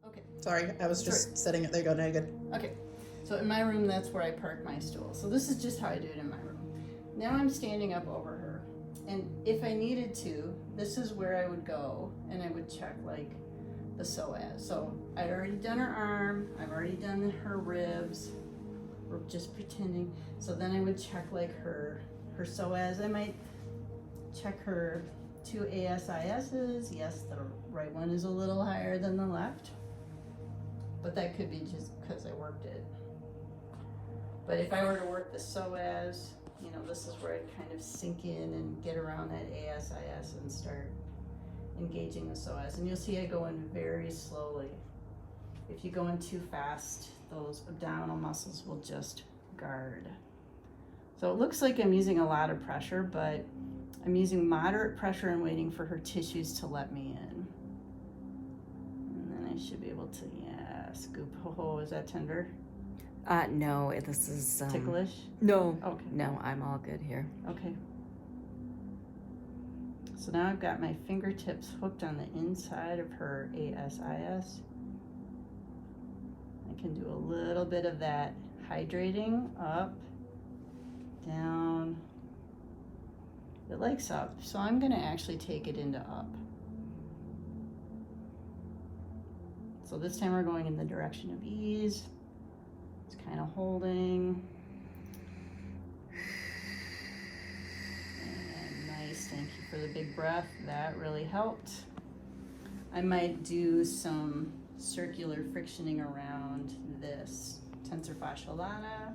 Okay. Sorry, I was just setting it. There you go, now you're good. Okay. So in my room, that's where I park my stool. So this is just how I do it in my room. Now I'm standing up over her. And if I needed to, this is where I would go and I would check like the psoas. So I'd already done her arm, I've already done her ribs. We're just pretending. So then I would check like her psoas. I might check her 2 ASISs. Yes, the right one is a little higher than the left, but that could be just because I worked it. But if I were to work the psoas, you know, this is where I'd kind of sink in and get around that ASIS and start engaging the psoas. And you'll see I go in very slowly. If you go in too fast, those abdominal muscles will just guard. So it looks like I'm using a lot of pressure, but I'm using moderate pressure and waiting for her tissues to let me in. And then I should be able to, yeah, scoop. Oh, is that tender? No, this is Ticklish? No. Okay. No, I'm all good here. Okay. So now I've got my fingertips hooked on the inside of her ASIS. I can do a little bit of that hydrating, up, down. It likes up, so I'm gonna actually take it into up. So this time we're going in the direction of ease. It's kind of holding. And nice, thank you for the big breath. That really helped. I might do some circular frictioning around this tensor fasciae lata.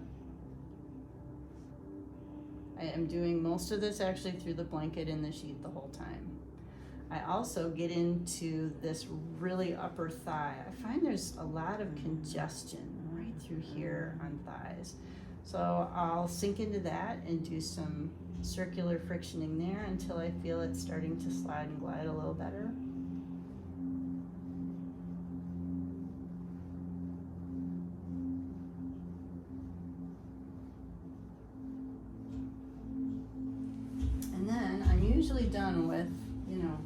I am doing most of this actually through the blanket in the sheet the whole time. I also get into this really upper thigh. I find there's a lot of congestion right through here on thighs. So I'll sink into that and do some circular frictioning there until I feel it starting to slide and glide a little better. And then I'm usually done with, you know,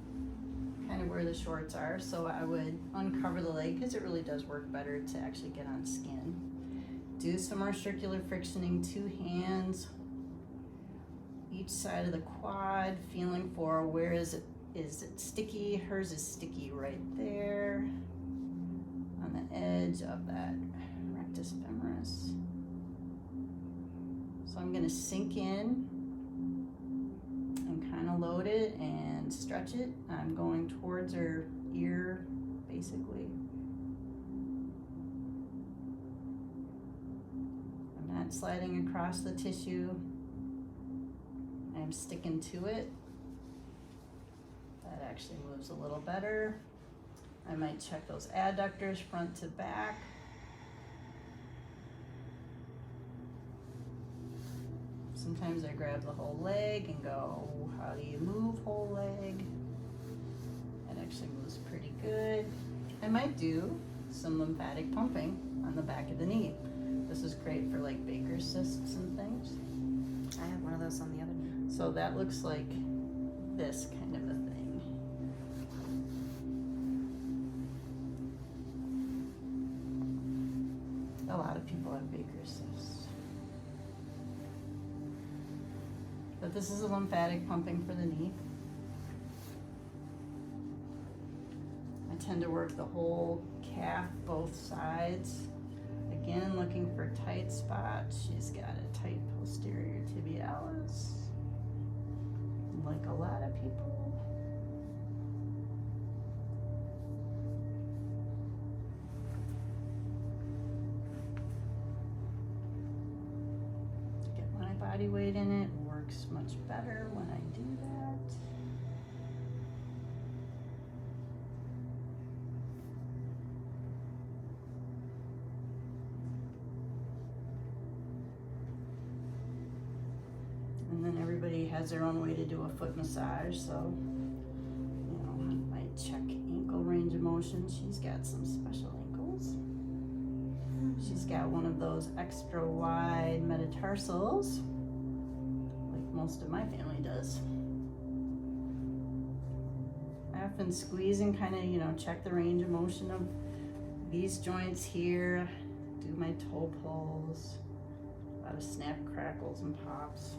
kind of where the shorts are, so I would uncover the leg because it really does work better to actually get on skin. Do some more circular frictioning, 2 hands, each side of the quad, feeling for where is it sticky. Hers is sticky right there on the edge of that rectus femoris. So I'm gonna sink in and kind of load it and stretch it. I'm going towards her ear, basically. I'm not sliding across the tissue. I'm sticking to it. That actually moves a little better. I might check those adductors front to back. Sometimes I grab the whole leg and go, how do you move whole leg? It actually moves pretty good. I might do some lymphatic pumping on the back of the knee. This is great for like Baker's cysts and things. I have one of those on the other knee. So that looks like this kind of a thing. A lot of people have Baker's cysts. But this is a lymphatic pumping for the knee. I tend to work the whole calf, both sides. Again, looking for tight spots. She's got a tight posterior tibialis, like a lot of people. Get my body weight in it. Works much better when I do that. And then everybody has their own way to do a foot massage, so you know, I might check ankle range of motion. She's got some special ankles. She's got one of those extra wide metatarsals, most of my family does. I often squeeze and kind of, you know, check the range of motion of these joints here, do my toe pulls, a lot of snap, crackles, and pops.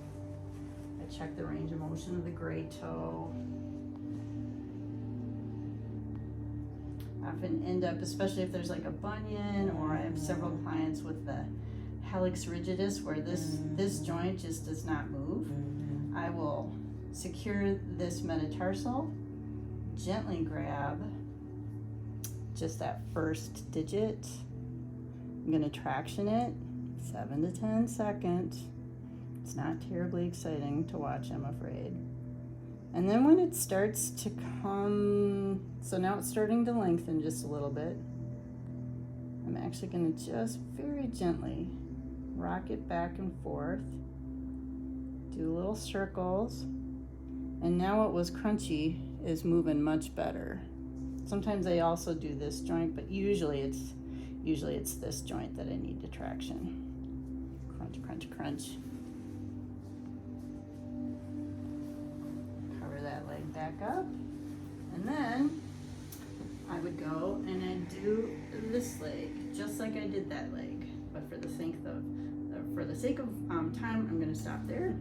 I check the range of motion of the great toe. Often end up, especially if there's like a bunion, or I have several clients with the hallux rigidus where this joint just does not move. I will secure this metatarsal, gently grab just that first digit. I'm gonna traction it 7 to 10 seconds. It's not terribly exciting to watch, I'm afraid. And then when it starts to come, so now it's starting to lengthen just a little bit, I'm actually gonna just very gently rock it back and forth, do little circles, and now what was crunchy is moving much better. Sometimes I also do this joint, but usually it's this joint that I need to traction. Crunch, crunch, crunch. Cover that leg back up, and then I would go and I'd do this leg just like I did that leg, but for the sake of time, I'm going to stop there.